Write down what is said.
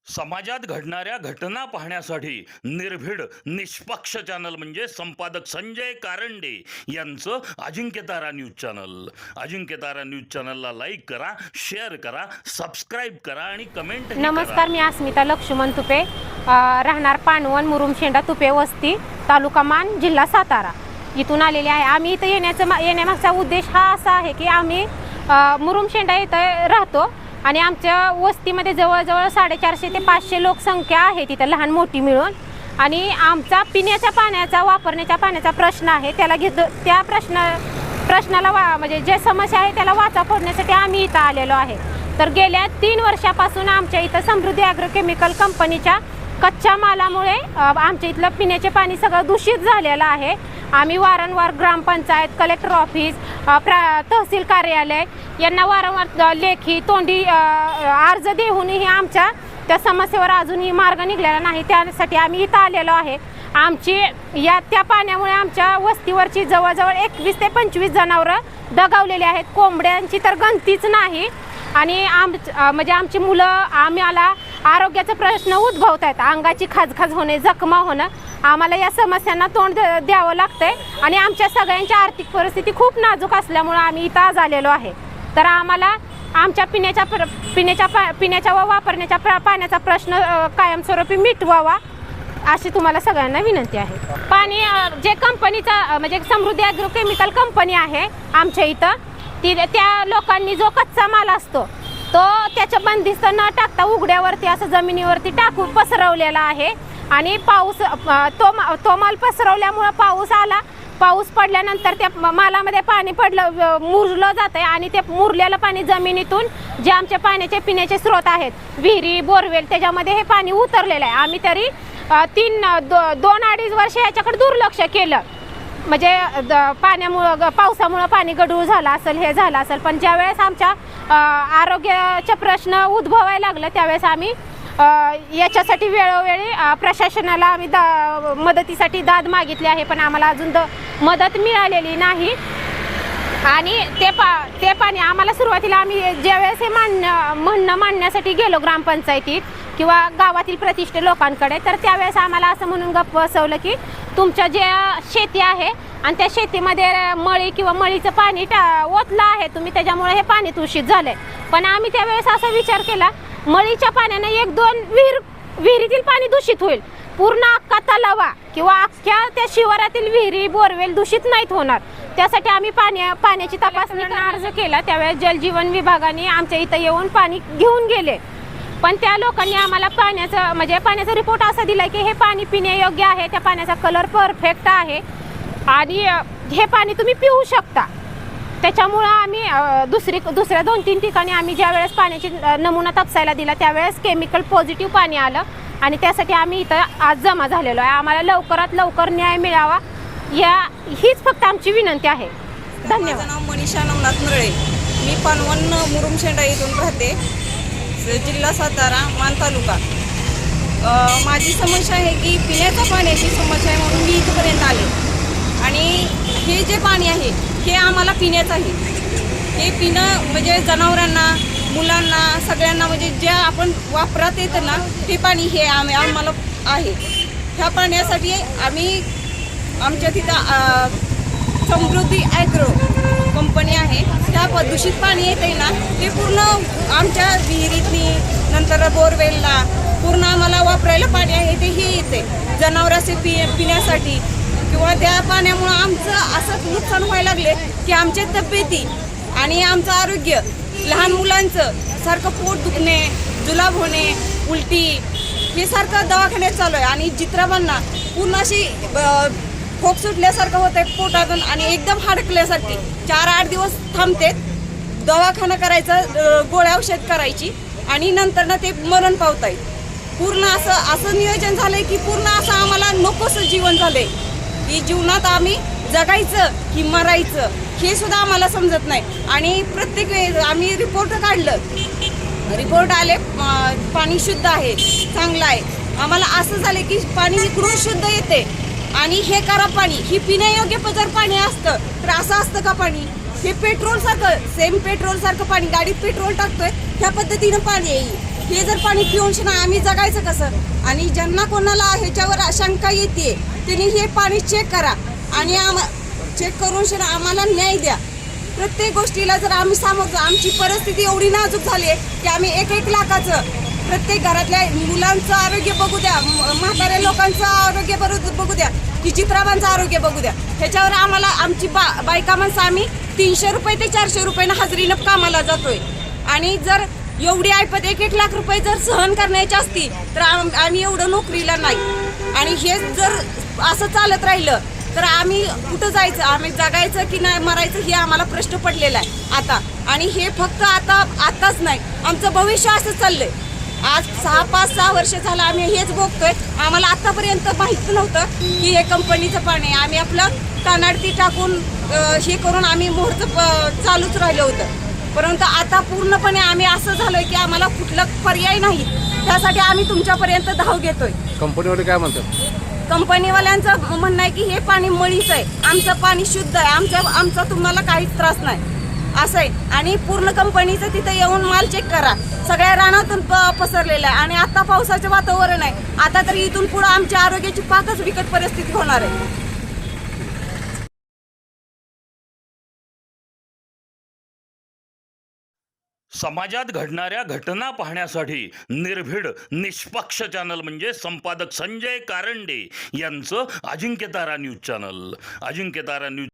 समाजात घडणाऱ्या घटना पाहण्यासाठी निर्भीड निष्पक्ष चॅनल म्हणजे संपादक संजय कारंडे यांचं Ajinkyatara news channel. Ajinkyatara news चॅनलला लाईक करा, शेअर करा, सबस्क्राईब करा आणि कमेंट. नमस्कार, मी अस्मिता लक्ष्मण तुपे, राहणार पानवन मुरुमशेंडा तुपे वस्ती, तालुका मान, जिल्हा सातारा इथून आलेले आहे. आम्ही इथं येण्यामागचा उद्देश हा असा आहे की आम्ही मुरुमशेंडा इथं राहतो आणि आमच्या वस्तीमध्ये जवळजवळ 450 ते 500 लोकसंख्या आहे तिथं, लहान मोठी मिळून. आणि आमचा पिण्याच्या पाण्याचा वापरण्याच्या पाण्याचा प्रश्न आहे, त्याला त्या प्रश्नाला म्हणजे जे समस्या आहे त्याला वाचा फोडण्यासाठी आम्ही इथं आलेलो आहे. तर गेल्या 3 वर्षापासून आमच्या इथं समृद्धी ॲग्रोकेमिकल कंपनीच्या कच्च्या मालामुळे आमच्या इथलं पिण्याचे पाणी सगळं दूषित झालेलं आहे. आम्ही वारंवार ग्रामपंचायत, कलेक्टर ऑफिस, तहसील कार्यालय यांना वारंवार लेखी तोंडी अर्ज देऊनही आमच्या त्या समस्येवर अजूनही मार्ग निघालेला नाही. त्यासाठी आम्ही इथं आलेलो आहे. त्या पाण्यामुळे आमच्या वस्तीवरची जवळजवळ 21 ते 25 जनावरं दगावलेली आहेत. कोंबड्यांची तर गणतीच नाही. आणि म्हणजे आमची मुलं आम्हाला आरोग्याचा प्रश्न उद्भवत आहेत. अंगाची खाजखाज होणे, जखमा होणं, आम्हाला या समस्यांना तोंड द्यावं लागतंय. आणि आमच्या सगळ्यांची आर्थिक परिस्थिती खूप नाजूक असल्यामुळं आम्ही इथं आज आलेलो आहे. तर आम्हाला आमच्या पिण्याच्या व वापरण्याच्या पाण्याचा प्रश्न कायमस्वरूपी मिटवावा अशी तुम्हाला सगळ्यांना विनंती आहे. पाणी जे कंपनीचा म्हणजे समृद्धी ॲग्रोकेमिकल कंपनी आहे आमच्या इथं, त्या लोकांनी जो कच्चा माल असतो तो त्याच्या बंदिस्त न टाकता उघड्यावरती असं जमिनीवरती टाकून पसरवलेला आहे. आणि पाऊस तो माल पसरवल्यामुळं पाऊस पडल्यानंतर त्या मालामध्ये पाणी मुरलं जातं आहे. आणि ते मुरलेलं पाणी जमिनीतून जे आमच्या पाण्याचे पिण्याचे स्रोत आहेत, विहिरी, बोरवेल, त्याच्यामध्ये हे पाणी उतरलेलं आहे. आम्ही तरी 2-2.5 वर्ष याच्याकडे दुर्लक्ष केलं. म्हणजे पावसामुळं पाणी गढूळ झालं असेल, हे झालं असेल. पण ज्यावेळेस आमच्या आरोग्याचे प्रश्न उद्भवायला लागलं त्यावेळेस आम्ही याच्यासाठी वेळोवेळी प्रशासनाला आम्ही मदतीसाठी दाद मागितली आहे, पण आम्हाला अजून मदत मिळालेली नाही. आणि ते पाणी आम्हाला सुरुवातीला आम्ही ज्यावेळेस हे म्हणणं मांडण्यासाठी गेलो ग्रामपंचायतीत किंवा गावातील प्रतिष्ठित लोकांकडे, तर त्यावेळेस आम्हाला असं म्हणून गप्प बसवलं की तुमच्या जे शेती आहे आणि त्या शेतीमध्ये मळी किंवा मळीचं पाणी ओतलं आहे तुम्ही, त्याच्यामुळे हे पाणी दूषित झालंय. पण आम्ही त्यावेळेस असा विचार केला, मळीच्या पाण्याने 1-2 विहिरीतील पाणी दूषित होईल, पूर्ण अख्खा तलावा किंवा अख्ख्या त्या शिवारातील विहिरी, बोरवेल दूषित नाहीत होणार. त्यासाठी आम्ही पाण्याची तपासणी अर्ज केला. त्यावेळेस जलजीवन विभागाने आमच्या इथं येऊन पाणी घेऊन गेले. पण त्या लोकांनी आम्हाला पाण्याचा रिपोर्ट असा दिला की हे पाणी पिण्यायोग्य आहे, त्या पाण्याचा कलर परफेक्ट आहे आणि हे पाणी तुम्ही पिऊ शकता. त्याच्यामुळं आम्ही दुसऱ्या 2-3 ठिकाणी आम्ही ज्यावेळेस पाण्याची नमुना तपासायला दिला त्यावेळेस केमिकल पॉझिटिव्ह पाणी आलं. आणि त्यासाठी आम्ही इथं आज जमा झालेलो आहे. आम्हाला लवकरात लवकर न्याय मिळावा हीच फक्त आमची विनंती आहे. धन्यवाद. माझं नाव मनीषा नवनाथ नरळे, मी पानवन मुरुमशेंडा इथून राहते, जिल्हा सातारा, मान तालुका. माझी समस्या आहे की पिण्याच्या पाण्याची समस्या आहे म्हणून मी इथपर्यंत आले. आणि हे जे पाणी आहे हे आम्हाला पिण्याचं आहे. हे पिणं म्हणजे जनावरांना, मुलांना, सगळ्यांना म्हणजे जे आपण वापरात येतं ना ते पाणी हे आम्हाला आहे. ह्या पाण्यासाठी आम्ही आमच्या तिथं समृद्धी ॲग्रो कंपनी आहे, त्या दूषित पाणी येते ना ते पूर्ण आमच्या विहिरीतनी, नंतर बोरवेलला पूर्ण आम्हाला वापरायला पाणी आहे ते हे येते जनावरांचे पिण्यासाठी. किंवा त्या पाण्यामुळं आमचं असं नुकसान व्हायला लागले की आमच्या तब्येती आणि आमचं आरोग्य, लहान मुलांचं सारखं पोट दुखणे, जुलाब होणे, उलटी हे सारखं दवाखान्यात चालू आहे. आणि चित्राबांना पूर्ण अशी खोक सुटल्यासारखं होत आहे पोटातून आणि एकदम हाडकल्यासारखी 4-8 दिवस थांबते, दवाखाना करायचा, गोळ्या औषध करायची आणि नंतर ना ते मरण पावतायत. पूर्ण असं नियोजन झालं आहे की पूर्ण असं आम्हाला नकोसं जीवन झालं आहे की जीवनात आम्ही जगायचं की मरायचं हे सुद्धा आम्हाला समजत नाही. आणि प्रत्येक वेळेस आम्ही रिपोर्ट काढलं, रिपोर्ट आले पाणी शुद्ध आहे, चांगलं आहे. आम्हाला असं झालं की पाणी इकडून शुद्ध येते आणि हे खराब पाणी, ही पिण्यायोग्य जर पाणी असतं तर असं असतं का पाणी? हे पेट्रोलसारखं, सेम पेट्रोलसारखं पाणी, गाडीत पेट्रोल टाकतोय ह्या पद्धतीनं पाणी येईल. हे जर पाणी पिऊन शिना आम्ही जगायचं कसं? आणि ज्यांना कोणाला ह्याच्यावर शंका येते त्यांनी हे पाणी चेक करा आणि चेक करून शिना आम्हाला न्याय द्या. प्रत्येक गोष्टीला जर आम्ही सामोरं, आमची परिस्थिती एवढी नाजूक झाली आहे की आम्ही 1-1 लाखाचं प्रत्येक घरातल्या मुलांचं आरोग्य बघू द्या, म्हाताऱ्या लोकांचं आरोग्य बघू द्या, की चित्राबांचं आरोग्य बघू द्या. ह्याच्यावर आम्हाला आमची बायका माणसं आम्ही 300 रुपये ते 400 रुपयानं हजेरीनं कामाला जातोय. आणि जर एवढी ऐपत 1-1 लाख रुपये जर सहन करण्याची असती तर आम्ही एवढं नोकरीला नाही. आणि हे जर असं चालत राहिलं तर आम्ही कुठं जायचं, आम्ही जगायचं की नाही मरायचं हे आम्हाला प्रश्न पडलेला आहे आता. आणि हे फक्त आताच नाही, आमचं भविष्य असं चाललंय. आज 6-5-6 वर्ष झालं आम्ही हेच बघतोय. आम्हाला आतापर्यंत माहीत नव्हतं की हे कंपनीचं पाणी आहे. आम्ही आपलं कानाडती टाकून हे करून आम्ही मोहरचं चालूच राहिलं होतं. परंतु आता पूर्णपणे आम्ही असं झालोय की आम्हाला कुठलं पर्याय नाही. त्यासाठी आम्ही तुमच्यापर्यंत धाव घेतोय. कंपनीवाले काय म्हणतात? कंपनीवाल्यांचं म्हणणं आहे की हे पाणी मळीच आहे, आमचं पाणी शुद्ध आहे, आमचा तुम्हाला काहीच त्रास नाही असं आहे. आणि पूर्ण कंपनीचं तिथं येऊन माल चेक करा, सगळ्या रानातून पसरलेलं आहे. आणि आता पावसाचं वातावरण आहे, आता तर इथून पुढं आमच्या आरोग्याची पाकच बिकट परिस्थिती होणार आहे. समाजात घडणाऱ्या घटना पाहण्यासाठी निर्भीड निष्पक्ष चॅनल म्हणजे संपादक संजय कारंडे यांचं Ajinkyatara news channel. Ajinkyatara news